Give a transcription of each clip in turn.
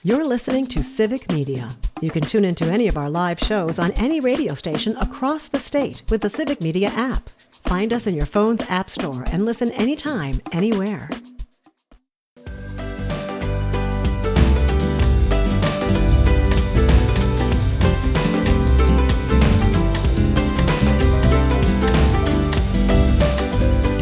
You're listening to Civic Media. You can tune into any of our live shows on any radio station across the state with the Civic Media app. Find us in your phone's app store and listen anytime, anywhere.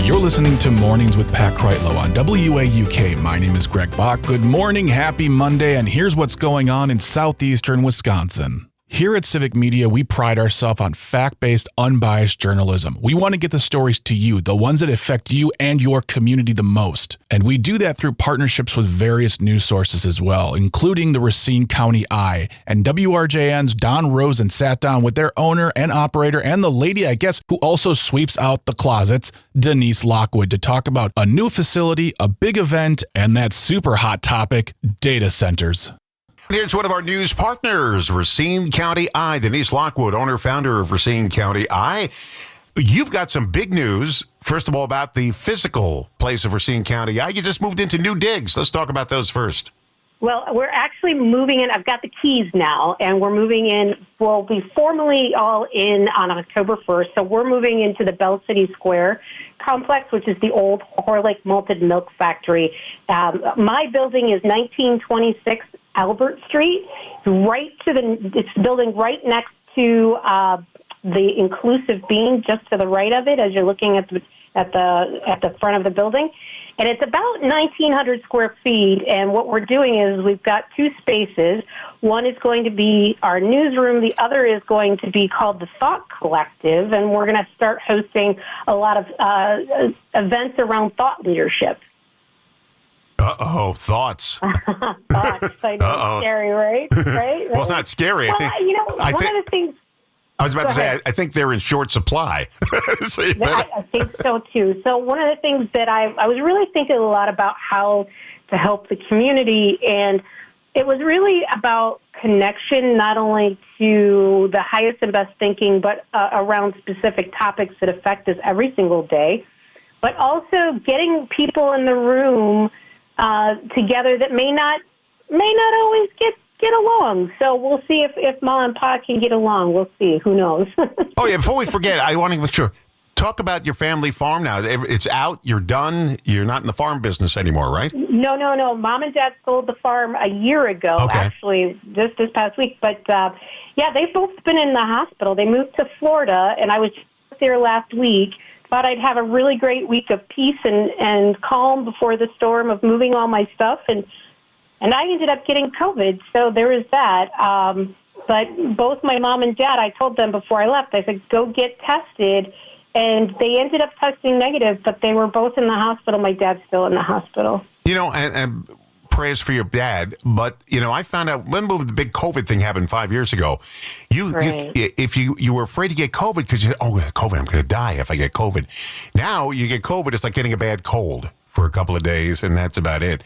You're listening to Mornings with Pat Kreitlow on WAUK. My name is Greg Bach. Good morning, happy Monday, and here's what's going on in Southeastern Wisconsin. Here at Civic Media, we pride ourselves on fact-based, unbiased journalism. We want to get the stories to you, the ones that affect you and your community the most. And we do that through partnerships with various news sources as well, including the Racine County Eye. And WRJN's Don Rosen sat down with their owner and operator and the lady, I guess, who also sweeps out the closets, Denise Lockwood, to talk about a new facility, a big event, and that super hot topic, data centers. Here's one of our news partners, Racine County Eye. Denise Lockwood, owner-founder of Racine County Eye. You've got some big news, first of all, about the physical place of Racine County Eye. You just moved into new digs. Let's talk about those first. Well, we're actually moving in. I've got the keys now, and we're moving in. We'll be formally all in on October 1st. So we're moving into the Bell City Square complex, which is the old Horlick Malted Milk Factory. My building is 1926 Albert Street, it's the building right next to the inclusive beam, just to the right of it, as you're looking at the front of the building. And it's about 1,900 square feet, and what we're doing is we've got two spaces. One is going to be our newsroom. The other is going to be called the Thought Collective, and we're going to start hosting a lot of events around thought leadership. Uh-oh, thoughts. Thoughts. I know, scary, right? Well, it's not scary. Well, I think, one of the things... I was about to say, I think they're in short supply. So I think so, too. So one of the things that I was really thinking a lot about how to help the community, and it was really about connection, not only to the highest and best thinking, but around specific topics that affect us every single day, but also getting people in the room together that may not always get along. So we'll see if Mom and Pa can get along. We'll see. Who knows? Oh, yeah, before we forget, I want to make sure. Talk about your family farm now. It's out. You're done. You're not in the farm business anymore, right? No. Mom and Dad sold the farm a year ago, actually, just this past week. But, they've both been in the hospital. They moved to Florida, and I was just there last week. Thought I'd have a really great week of peace and calm before the storm of moving all my stuff, and I ended up getting COVID, so there is that. But both my mom and dad, I told them before I left, I said, go get tested, and they ended up testing negative, but they were both in the hospital. My dad's still in the hospital. And prayers for your dad, but, I found out when the big COVID thing happened 5 years ago, if you were afraid to get COVID because you said, COVID, I'm going to die if I get COVID. Now you get COVID, it's like getting a bad cold for a couple of days, and that's about it.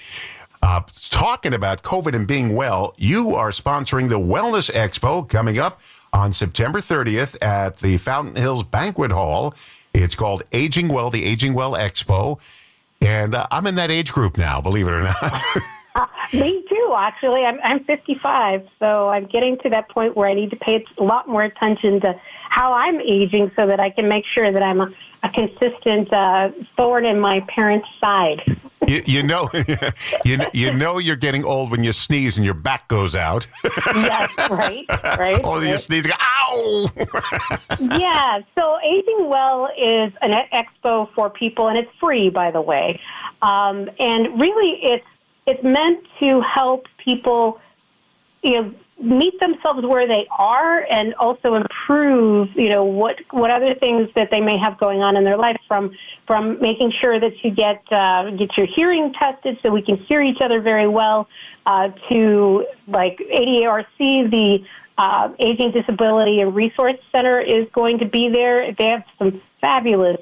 Talking about COVID and being well, you are sponsoring the Wellness Expo coming up on September 30th at the Fountain Hills Banquet Hall. It's called Aging Well, the Aging Well Expo. And I'm in that age group now, believe it or not. Me too, actually. I'm 55, so I'm getting to that point where I need to pay a lot more attention to how I'm aging so that I can make sure that I'm a consistent thorn in my parents' side. You know you're getting old when you sneeze and your back goes out. Yes, right. Or you sneeze, and go, ow! Yeah, so Aging Well is an expo for people, and it's free, by the way. And really, it's meant to help people, meet themselves where they are, and also improve, what other things that they may have going on in their life, from making sure that you get your hearing tested so we can hear each other very well, to like ADARC, the Aging Disability and Resource Center is going to be there. They have some fabulous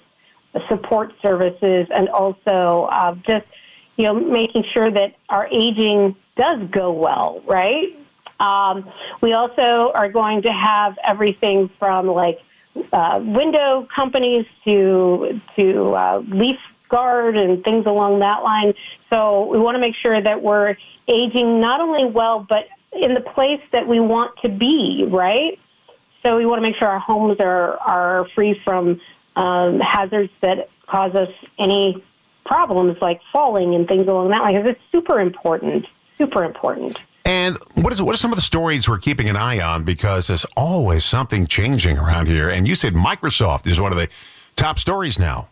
support services, and also just making sure that our aging does go well, right? We also are going to have everything from window companies to leaf guard and things along that line. So we want to make sure that we're aging not only well, but in the place that we want to be, right? So we want to make sure our homes are free from hazards that cause us any problems like falling and things along that line. Because it's super important. And what are some of the stories we're keeping an eye on? Because there's always something changing around here. And you said Microsoft is one of the top stories now.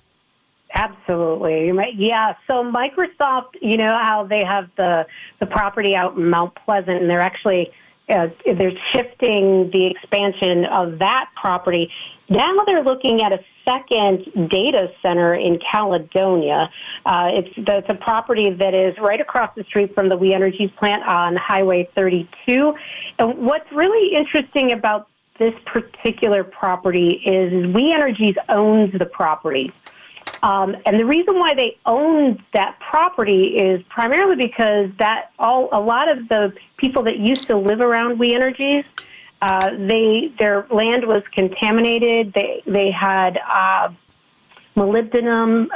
Absolutely. Yeah. So Microsoft, you know how they have the property out in Mount Pleasant, and they're actually they're shifting the expansion of that property. Now they're looking at a second data center in Caledonia. It's a property that is right across the street from the We Energies plant on Highway 32. And what's really interesting about this particular property is We Energies owns the property. And the reason why they own that property is primarily because a lot of the people that used to live around We Energies, their land was contaminated. They had molybdenum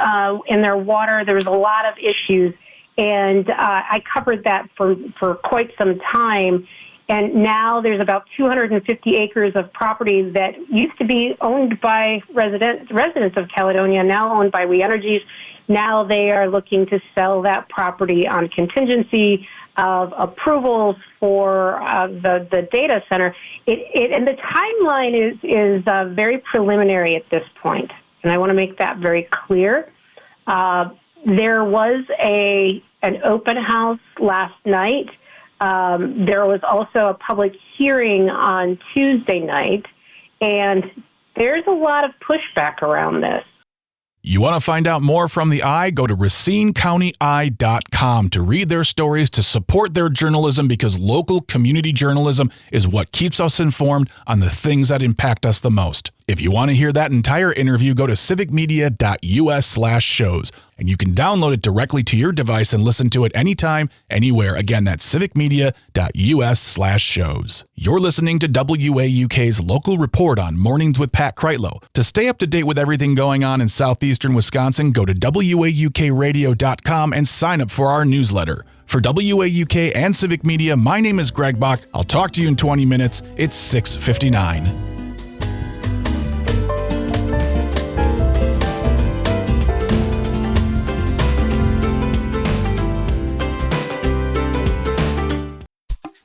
in their water. There was a lot of issues, and I covered that for quite some time. And now there's about 250 acres of property that used to be owned by residents of Caledonia, now owned by We Energies. Now they are looking to sell that property on contingency of approvals for the data center. And the timeline is very preliminary at this point, and I want to make that very clear. There was an open house last night. There was also a public hearing on Tuesday night, and there's a lot of pushback around this. You want to find out more from the Eye? Go to RacineCountyEye.com to read their stories, to support their journalism, because local community journalism is what keeps us informed on the things that impact us the most. If you want to hear that entire interview, go to civicmedia.us/shows, and you can download it directly to your device and listen to it anytime, anywhere. Again, that's civicmedia.us/shows. You're listening to WAUK's local report on Mornings with Pat Kreitlow. To stay up to date with everything going on in Southeastern Wisconsin, go to WAUKradio.com and sign up for our newsletter. For WAUK and Civic Media, my name is Greg Bach. I'll talk to you in 20 minutes. It's 6:59.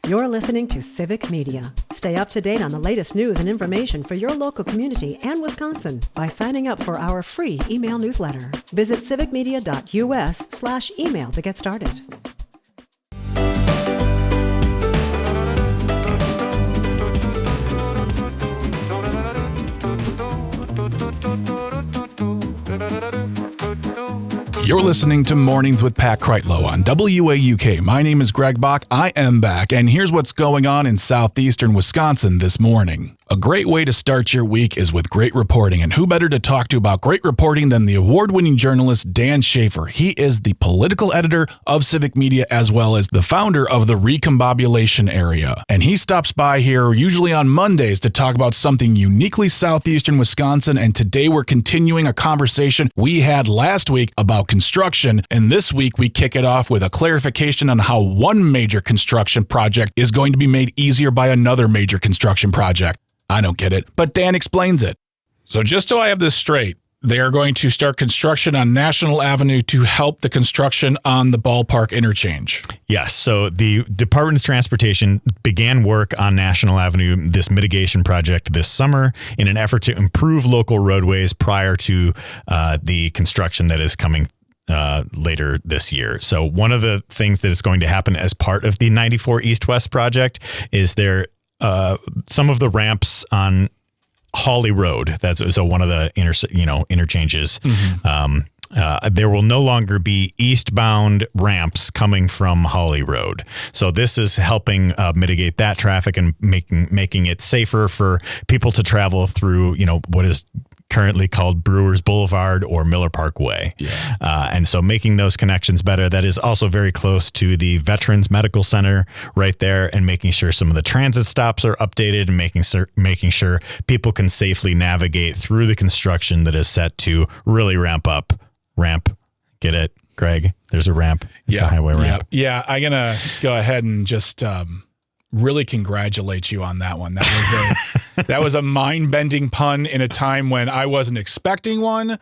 You're listening to Civic Media. Stay up to date on the latest news and information for your local community and Wisconsin by signing up for our free email newsletter. Visit civicmedia.us/email to get started. You're listening to Mornings with Pat Kreitlow on WAUK. My name is Greg Bach. I am back, and here's what's going on in Southeastern Wisconsin this morning. A great way to start your week is with great reporting, and who better to talk to about great reporting than the award-winning journalist Dan Shafer. He is the political editor of Civic Media as well as the founder of the Recombobulation Area. And he stops by here usually on Mondays to talk about something uniquely Southeastern Wisconsin, and today we're continuing a conversation we had last week about construction, and this week we kick it off with a clarification on how one major construction project is going to be made easier by another major construction project. I don't get it, but Dan explains it. So just so I have this straight, they are going to start construction on National Avenue to help the construction on the ballpark interchange. Yes. So the Department of Transportation began work on National Avenue, this mitigation project, this summer in an effort to improve local roadways prior to the construction that is coming later this year. So one of the things that is going to happen as part of the 94 East-West project is some of the ramps on Hawley Road. So one of the interchanges. Mm-hmm. There will no longer be eastbound ramps coming from Hawley Road. So this is helping mitigate that traffic and making it safer for people to travel through, what is currently called Brewers Boulevard or Miller Park Way. Yeah. And so making those connections better. That is also very close to the Veterans Medical Center right there, and making sure some of the transit stops are updated and making sure people can safely navigate through the construction that is set to really ramp, get it, Greg. There's a ramp. It's a highway ramp. Yeah, I'm going to go ahead and just really congratulate you on that one. That was a mind-bending pun in a time when I wasn't expecting one.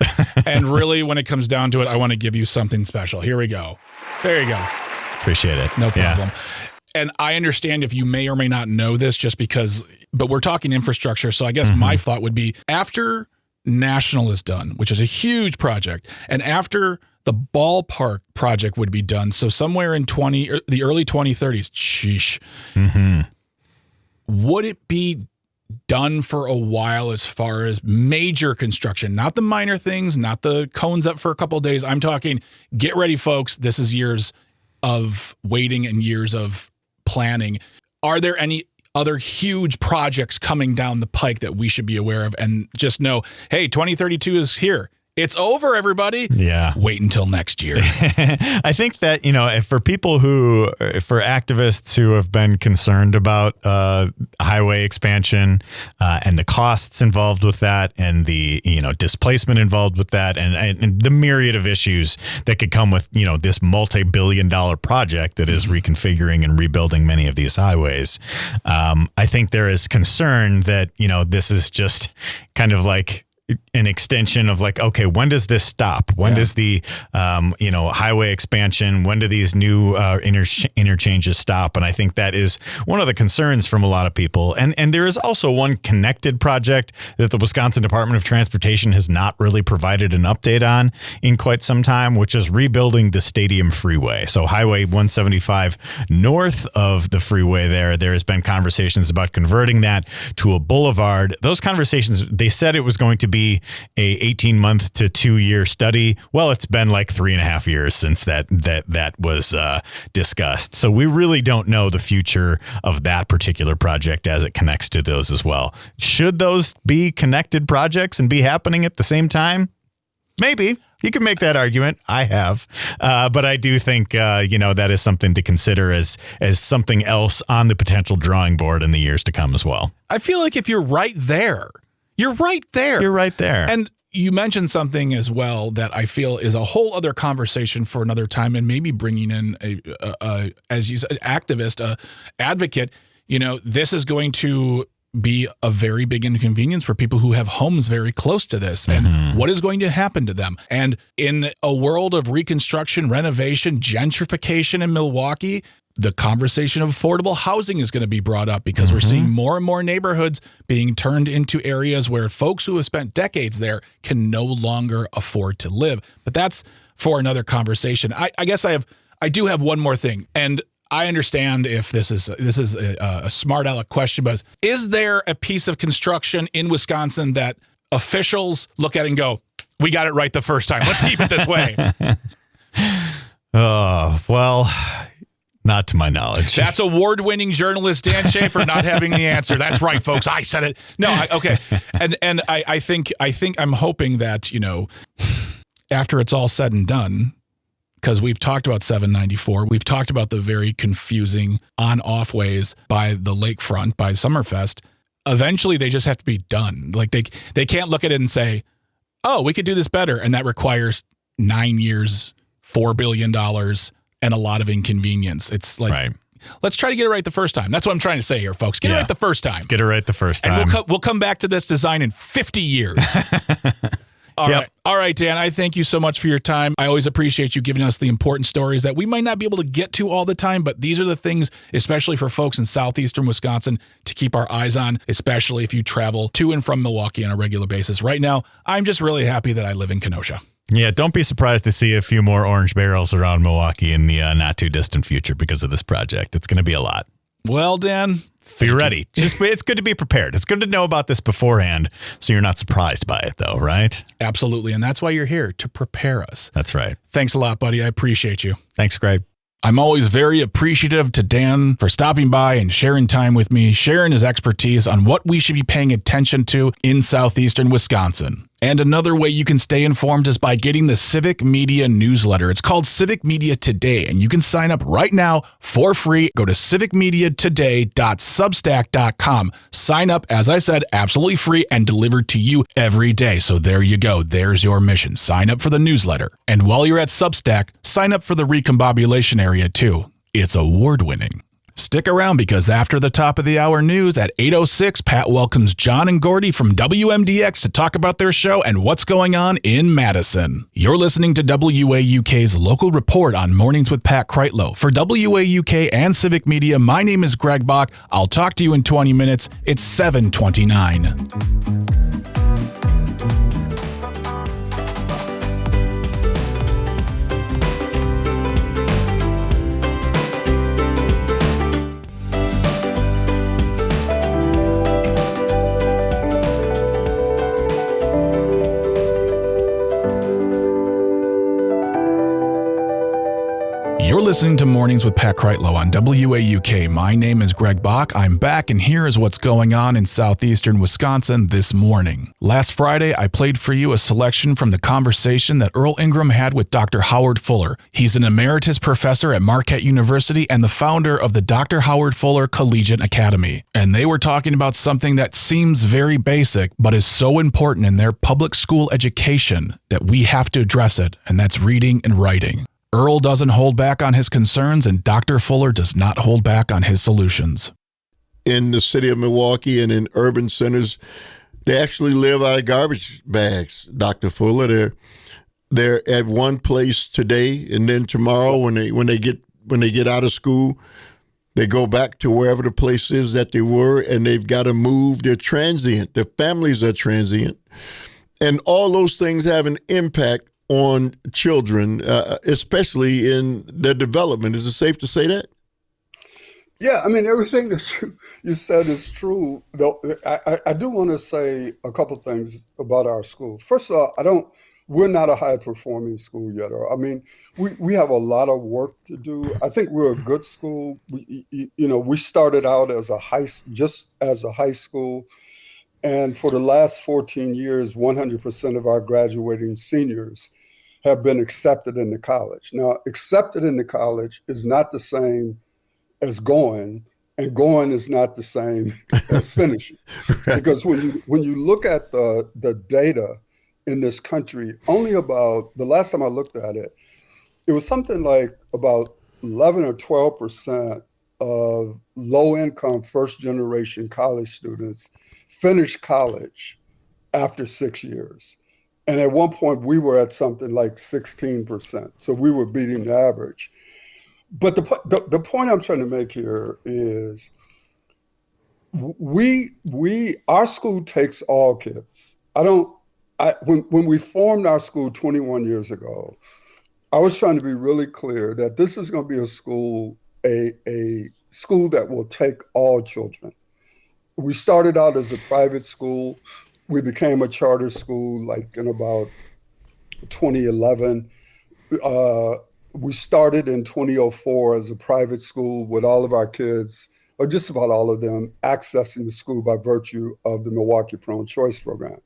And really, when it comes down to it, I want to give you something special. Here we go. There you go. Appreciate it. No problem. Yeah. And I understand if you may or may not know this but we're talking infrastructure. So I guess my thought would be after National is done, which is a huge project, and after the ballpark project would be done, so somewhere in the early 2030s, sheesh, would it be done for a while as far as major construction, not the minor things, not the cones up for a couple of days. I'm talking, get ready, folks. This is years of waiting and years of planning. Are there any other huge projects coming down the pike that we should be aware of and just know, hey, 2032 is here. It's over, everybody. Yeah. Wait until next year. I think that, for activists who have been concerned about highway expansion and the costs involved with that and the, displacement involved with that and the myriad of issues that could come with, this multi-billion-dollar project that is reconfiguring and rebuilding many of these highways. I think there is concern that, this is just kind of like an extension of like, okay, when does this stop? When does the, highway expansion, when do these new interchanges stop? And I think that is one of the concerns from a lot of people. And there is also one connected project that the Wisconsin Department of Transportation has not really provided an update on in quite some time, which is rebuilding the Stadium Freeway. So Highway 175 north of the freeway there has been conversations about converting that to a boulevard. Those conversations, they said it was going to be a 18-month to 2-year study. Well, it's been like 3.5 years since that was discussed. So we really don't know the future of that particular project as it connects to those as well. Should those be connected projects and be happening at the same time? Maybe. You can make that argument. I have. But I do think, that is something to consider as something else on the potential drawing board in the years to come as well. I feel like if you're right there, you're right there. You're right there. And you mentioned something as well that I feel is a whole other conversation for another time, and maybe bringing in as you said, activist, advocate. This is going to be a very big inconvenience for people who have homes very close to this, and what is going to happen to them. And in a world of reconstruction, renovation, gentrification in Milwaukee, the conversation of affordable housing is going to be brought up because we're seeing more and more neighborhoods being turned into areas where folks who have spent decades there can no longer afford to live. But that's for another conversation. I guess I do have one more thing, and I understand if this is a smart aleck question, but is there a piece of construction in Wisconsin that officials look at and go, we got it right the first time. Let's keep it this way? Well, not to my knowledge. That's award-winning journalist Dan Shafer not having the answer. That's right, folks. I said it. No, okay. And I think I'm hoping that, after it's all said and done, because we've talked about 794, we've talked about the very confusing on-off ways by the lakefront, by Summerfest. Eventually, they just have to be done. Like they can't look at it and say, oh, we could do this better. And that requires 9 years, $4 billion, and a lot of inconvenience. It's like, right. Let's try to get it right the first time. That's what I'm trying to say here, folks. Get it right the first time. Get it right the first time. And we'll come back to this design in 50 years. All right, Dan, I thank you so much for your time. I always appreciate you giving us the important stories that we might not be able to get to all the time, but these are the things, especially for folks in Southeastern Wisconsin, to keep our eyes on, especially if you travel to and from Milwaukee on a regular basis. Right now, I'm just really happy that I live in Kenosha. Yeah, don't be surprised to see a few more orange barrels around Milwaukee in the not too distant future because of this project. It's going to be a lot. Well, Dan, be ready. It's good to be prepared. It's good to know about this beforehand so you're not surprised by it, though, right? Absolutely. And that's why you're here, to prepare us. That's right. Thanks a lot, buddy. I appreciate you. Thanks, Greg. I'm always very appreciative to Dan for stopping by and sharing time with me, sharing his expertise on what we should be paying attention to in Southeastern Wisconsin. And another way you can stay informed is by getting the Civic Media newsletter. It's called Civic Media Today, and you can sign up right now for free. Go to civicmediatoday.substack.com. Sign up, as I said, absolutely free and delivered to you every day. So there you go. There's your mission. Sign up for the newsletter. And while you're at Substack, sign up for the Recombobulation area too. It's award-winning. Stick around because after the top of the hour news at 8:06, Pat welcomes John and Gordy from WMDX to talk about their show and what's going on in Madison. You're listening to WAUK's local report on Mornings with Pat Kreitlow. For WAUK and Civic Media, my name is Greg Bach. I'll talk to you in 20 minutes. It's 7:29. You're listening to Mornings with Pat Kreitlow on WAUK. My name is Greg Bach. I'm back, and here is what's going on in Southeastern Wisconsin this morning. Last Friday, I played for you a selection from the conversation that Earl Ingram had with Dr. Howard Fuller. He's an emeritus professor at Marquette University and the founder of the Dr. Howard Fuller Collegiate Academy. And they were talking about something that seems very basic, but is so important in their public school education that we have to address it, and that's reading and writing. Earl doesn't hold back on his concerns, and Dr. Fuller does not hold back on his solutions. In the city of Milwaukee and in urban centers, they actually live out of garbage bags, Dr. Fuller. They're at one place today, and then tomorrow when they get out of school, they go back to wherever the place is that they were, and they've got to move. They're transient. Their families are transient. And all those things have an impact on children, especially in their development. Is it safe to say that? Yeah, I mean, everything that you said is true. Though I do want to say a couple things about our school. First of all, we're not a high-performing school yet. I mean, we have a lot of work to do. I think we're a good school. We started out as just as a high school. And for the last 14 years, 100% of our graduating seniors have been accepted into college. Now, accepted into college is not the same as going, and going is not the same as finishing. Right. Because when you look at the data in this country, only about, the last time I looked at it, it was something like about 11 or 12% of low-income first-generation college students finish college after 6 years. And at one point, we were at something like 16%. So we were beating the average. But the point I'm trying to make here is our school takes all kids. When we formed our school 21 years ago, I was trying to be really clear that this is going to be a school that will take all children. We started out as a private school. We became a charter school like in about 2011. We started in 2004 as a private school with all of our kids, or just about all of them, accessing the school by virtue of the Milwaukee Pro-Choice program.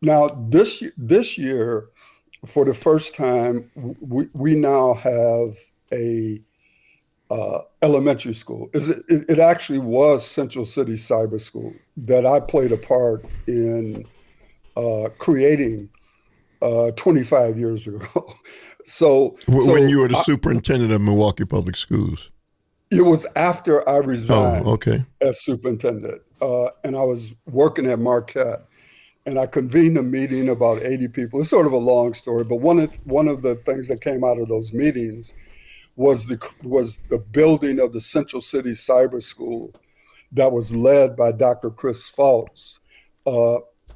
Now, this year, for the first time, we now have a elementary school. It actually was Central City Cyber School that I played a part in creating 25 years ago. So when you were the superintendent of Milwaukee Public Schools? It was after I resigned okay. as superintendent, and I was working at Marquette. And I convened a meeting, about 80 people. It's sort of a long story, but one of the things that came out of those meetings was the building of the Central City Cyber School that was led by Dr. Chris Fultz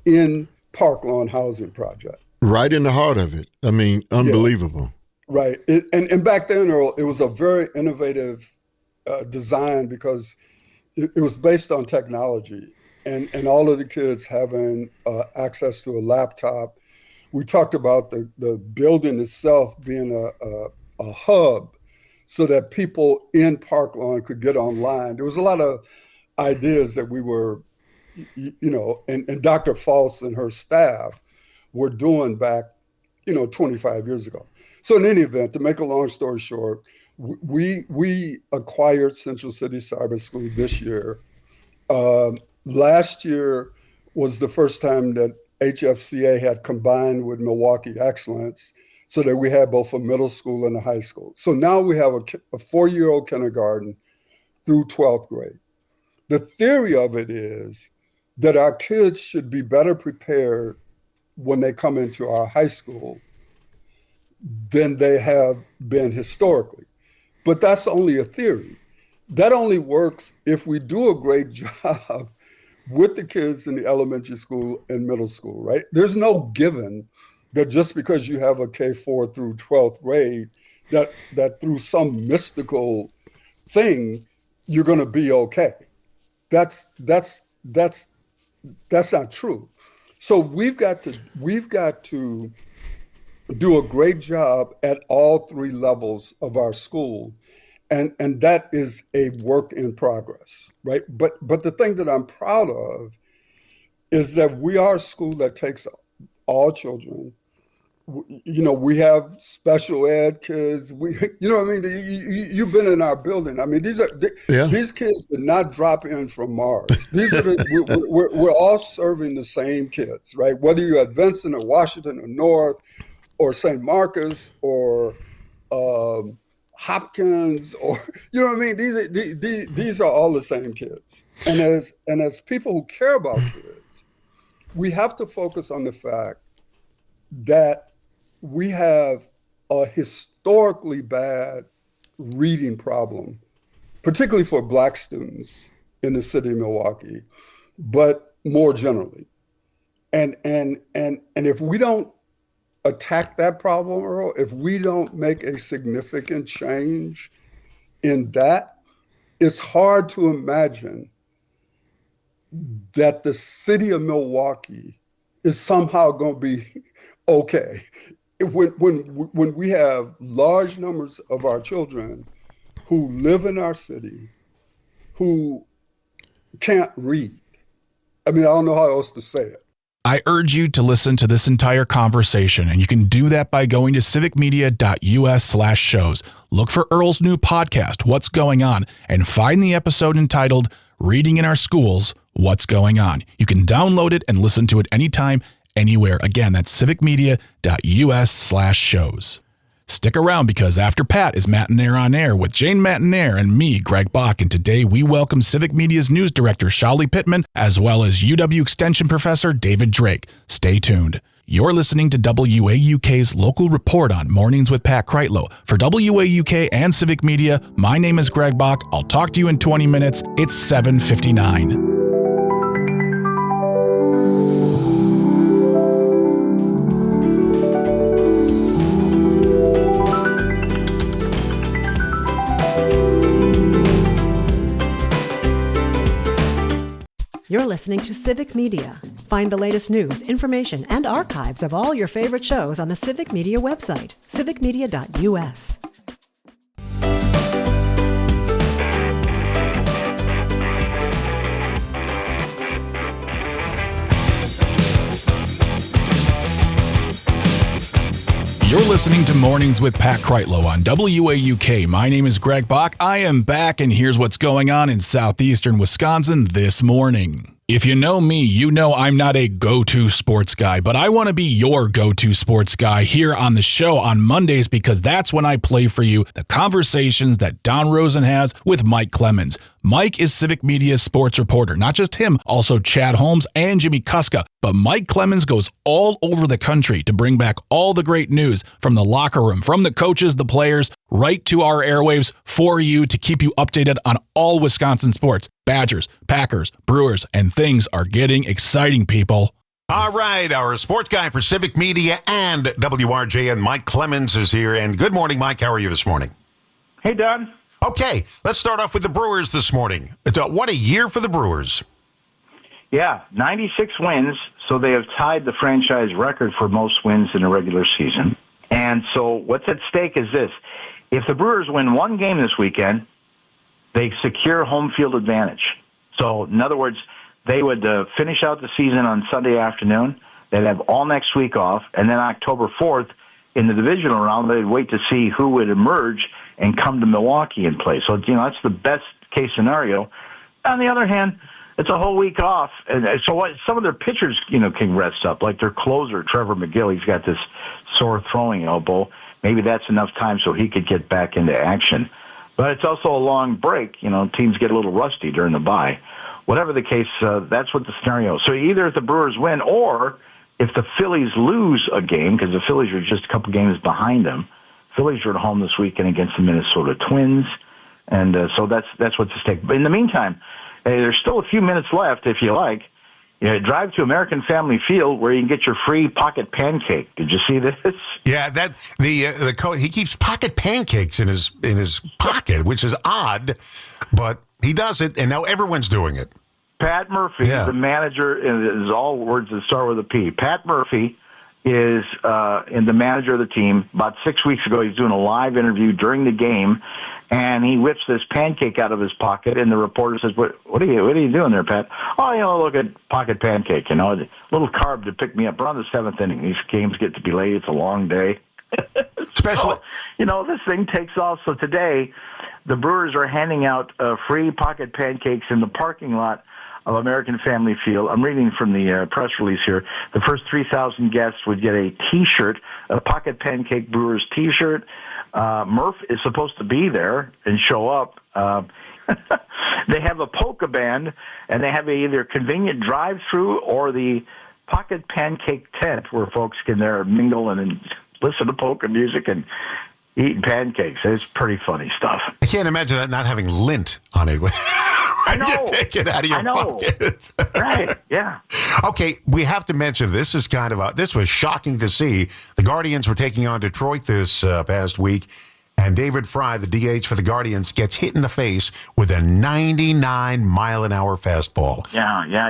in Park Lawn Housing Project. Right in the heart of it. I mean, unbelievable. Yeah, right. And back then, Earl, it was a very innovative design because it was based on technology. And all of the kids having access to a laptop. We talked about the building itself being a hub so that people in Park Lawn could get online. There was a lot of ideas that we were and Dr. False and her staff were doing back, 25 years ago. So in any event, to make a long story short, we acquired Central City Cyber School this year. Last year was the first time that HFCA had combined with Milwaukee Excellence so that we had both a middle school and a high school. So now we have a 4-year-old kindergarten through 12th grade. The theory of it is that our kids should be better prepared when they come into our high school than they have been historically. But that's only a theory. That only works if we do a great job with the kids in the elementary school and middle school, right? There's no given that just because you have a K4 through 12th grade, that through some mystical thing, you're going to be okay. That's not true. So we've got to do a great job at all 3 levels of our school. And that is a work in progress, right? But the thing that I'm proud of is that we are a school that takes all children. We have special ed kids. You've been in our building. I mean, these kids did not drop in from Mars. We're all serving the same kids, right? Whether you're at Vincent or Washington or North or St. Marcus or Hopkins, or these are all the same kids. And as people who care about kids, we have to focus on the fact that we have a historically bad reading problem, particularly for Black students in the city of Milwaukee, but more generally. And if we don't attack that problem, Earl, if we don't make a significant change in that, it's hard to imagine that the city of Milwaukee is somehow going to be okay when we have large numbers of our children who live in our city who can't read. I mean, I don't know how else to say it. I urge you to listen to this entire conversation, and you can do that by going to civicmedia.us/shows. Look for Earl's new podcast, What's Going On, and find the episode entitled Reading in Our Schools, What's Going On. You can download it and listen to it anytime, anywhere. Again, that's civicmedia.us/shows. Stick around, because after Pat is Matinaire on Air with Jane Matinaire and me, Greg Bach, and today we welcome Civic Media's news director, Shali Pittman, as well as UW Extension professor David Drake. Stay tuned. You're listening to WAUK's local report on Mornings with Pat Kreitlow. For WAUK and Civic Media, my name is Greg Bach. I'll talk to you in 20 minutes. It's 7:59. You're listening to Civic Media. Find the latest news, information, and archives of all your favorite shows on the Civic Media website, civicmedia.us. You're listening to Mornings with Pat Kreitlow on WAUK. My name is Greg Bach. I am back, and here's what's going on in Southeastern Wisconsin this morning. If you know me, you know I'm not a go-to sports guy, but I want to be your go-to sports guy here on the show on Mondays, because that's when I play for you the conversations that Don Rosen has with Mike Clemens. Mike is Civic Media's sports reporter. Not just him, also Chad Holmes and Jimmy Kuska. But Mike Clemens goes all over the country to bring back all the great news from the locker room, from the coaches, the players, right to our airwaves for you to keep you updated on all Wisconsin sports. Badgers, Packers, Brewers, and things are getting exciting, people. All right, our sports guy for Civic Media and WRJN, Mike Clemens, is here. And good morning, Mike. How are you this morning? Hey, Don. Okay, let's start off with the Brewers this morning. What a year for the Brewers. Yeah, 96 wins, so they have tied the franchise record for most wins in a regular season. And so what's at stake is this. If the Brewers win one game this weekend, they secure home field advantage. So, in other words, they would finish out the season on Sunday afternoon. They'd have all next week off, and then October 4th, in the divisional round, they'd wait to see who would emerge and come to Milwaukee and play. So, that's the best case scenario. On the other hand, it's a whole week off. And so some of their pitchers, can rest up. Like their closer, Trevor McGill, he's got this sore throwing elbow. Maybe that's enough time so he could get back into action. But it's also a long break. Teams get a little rusty during the bye. Whatever the case, that's what the scenario. So either if the Brewers win or if the Phillies lose a game, because the Phillies are just a couple games behind them, Phillies are at home this weekend against the Minnesota Twins, and so that's what's at stake. But in the meantime, there's still a few minutes left if you like. Drive to American Family Field where you can get your free pocket pancake. Did you see this? Yeah, that the coach, he keeps pocket pancakes in his pocket, which is odd, but he does it, and now everyone's doing it. Pat Murphy, the manager, and is all words that start with a P. Pat Murphy is the manager of the team. About 6 weeks ago, he's doing a live interview during the game, and he whips this pancake out of his pocket, and the reporter says, "What are you doing there, Pat?" "Oh, look at pocket pancake. A little carb to pick me up. We're on the 7th inning. These games get to be late. It's a long day." Especially, this thing takes off. So today, the Brewers are handing out free pocket pancakes in the parking lot of American Family Field. I'm reading from the press release here. The first 3,000 guests would get a T-shirt, a Pocket Pancake Brewers T-shirt. Murph is supposed to be there and show up. They have a polka band, and they have either convenient drive-through or the Pocket Pancake tent where folks can there mingle and listen to polka music and eat pancakes. It's pretty funny stuff. I can't imagine that not having lint on it. I know. You take it out of your pocket. Right, yeah. Okay, we have to mention this is this was shocking to see. The Guardians were taking on Detroit this past week, and David Fry, the DH for the Guardians, gets hit in the face with a 99-mile-an-hour fastball. Yeah.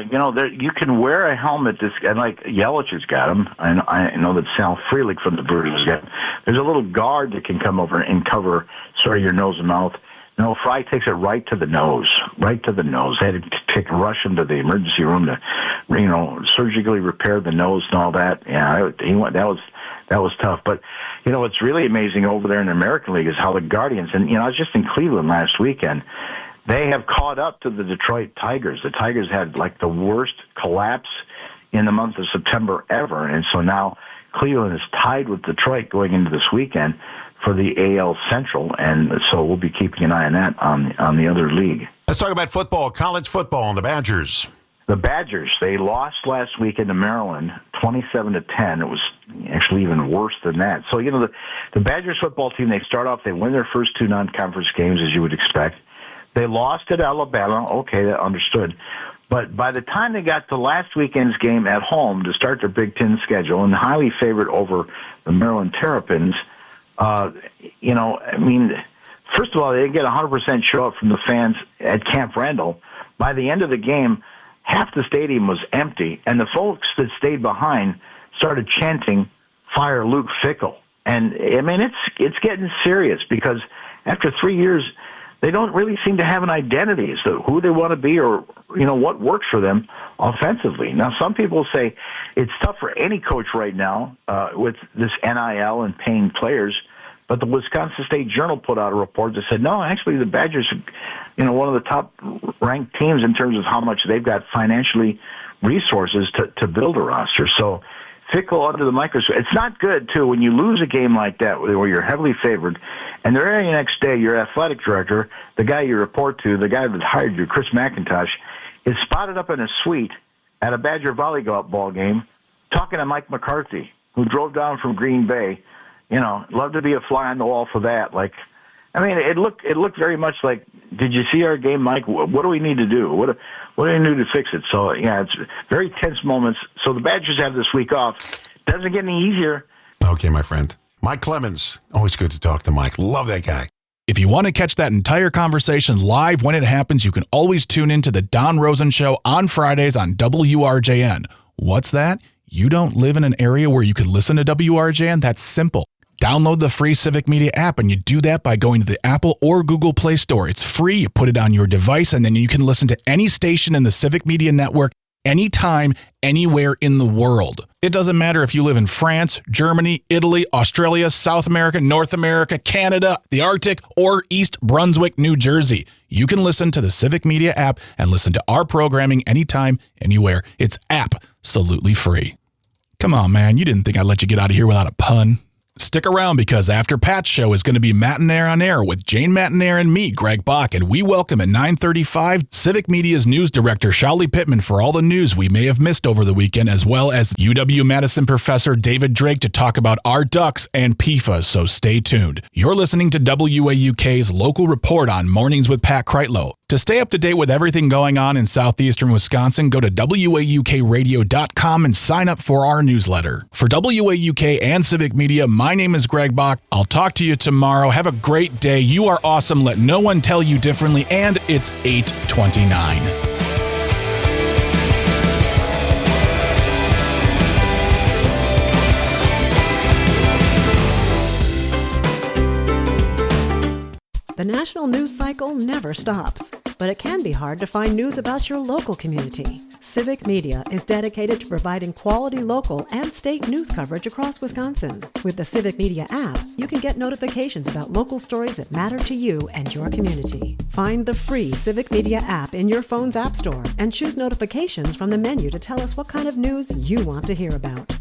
You can wear a helmet. And like Yelich has got him. I know that Sal Frelick from the Brewers has got him. There's a little guard that can come over and cover sort of your nose and mouth. No, Fry takes it right to the nose. They had to rush him to the emergency room to, surgically repair the nose and all that. Yeah, that was tough. But, what's really amazing over there in the American League is how the Guardians, and, I was just in Cleveland last weekend, they have caught up to the Detroit Tigers. The Tigers had, the worst collapse in the month of September ever. And so now Cleveland is tied with Detroit going into this weekend for the AL Central, and so we'll be keeping an eye on that on the other league. Let's talk about football, college football, and the Badgers. The Badgers, they lost last weekend to Maryland, 27-10. It was actually even worse than that. So, the Badgers football team, they start off, they win their first 2 non-conference games, as you would expect. They lost at Alabama. Okay, that understood. But by the time they got to last weekend's game at home to start their Big Ten schedule, and highly favored over the Maryland Terrapins, first of all, they didn't get 100% show up from the fans at Camp Randall. By the end of the game, half the stadium was empty, and the folks that stayed behind started chanting, "Fire Luke Fickell." And, it's getting serious because after 3 years, they don't really seem to have an identity as to who they want to be or, what works for them offensively. Now, some people say it's tough for any coach right now with this NIL and paying players, but the Wisconsin State Journal put out a report that said, no, actually the Badgers are, one of the top-ranked teams in terms of how much they've got financially resources to build a roster. So Fickell under the microscope. It's not good, too, when you lose a game like that where you're heavily favored, and the very next day your athletic director, the guy you report to, the guy that hired you, Chris McIntosh, is spotted up in a suite at a Badger volleyball game talking to Mike McCarthy, who drove down from Green Bay. Love to be a fly on the wall for that. It looked very much like, did you see our game, Mike? What do we need to do? What do we need to fix it? So, it's very tense moments. So the Badgers have this week off. Doesn't get any easier. Okay, my friend. Mike Clemens. Always good to talk to Mike. Love that guy. If you want to catch that entire conversation live when it happens, you can always tune in to the Don Rosen Show on Fridays on WRJN. What's that? You don't live in an area where you can listen to WRJN? That's simple. Download the free Civic Media app, and you do that by going to the Apple or Google Play Store. It's free. You put it on your device, and then you can listen to any station in the Civic Media network anytime, anywhere in the world. It doesn't matter if you live in France, Germany, Italy, Australia, South America, North America, Canada, the Arctic, or East Brunswick, New Jersey. You can listen to the Civic Media app and listen to our programming anytime, anywhere. It's absolutely free. Come on, man. You didn't think I'd let you get out of here without a pun. Stick around, because after Pat's show is going to be Matinaire on Air with Jane Matinaire and me, Greg Bach, and we welcome at 9:35 Civic Media's news director, Shali Pittman, for all the news we may have missed over the weekend, as well as UW-Madison professor David Drake to talk about our Ducks and PFAS, so stay tuned. You're listening to WAUK's Local Report on Mornings with Pat Kreitlow. To stay up to date with everything going on in Southeastern Wisconsin, go to WAUKradio.com and sign up for our newsletter. For WAUK and Civic Media, my name is Greg Bach. I'll talk to you tomorrow. Have a great day. You are awesome. Let no one tell you differently. And it's 8:29. The national news cycle never stops, but it can be hard to find news about your local community. Civic Media is dedicated to providing quality local and state news coverage across Wisconsin. With the Civic Media app, you can get notifications about local stories that matter to you and your community. Find the free Civic Media app in your phone's app store and choose notifications from the menu to tell us what kind of news you want to hear about.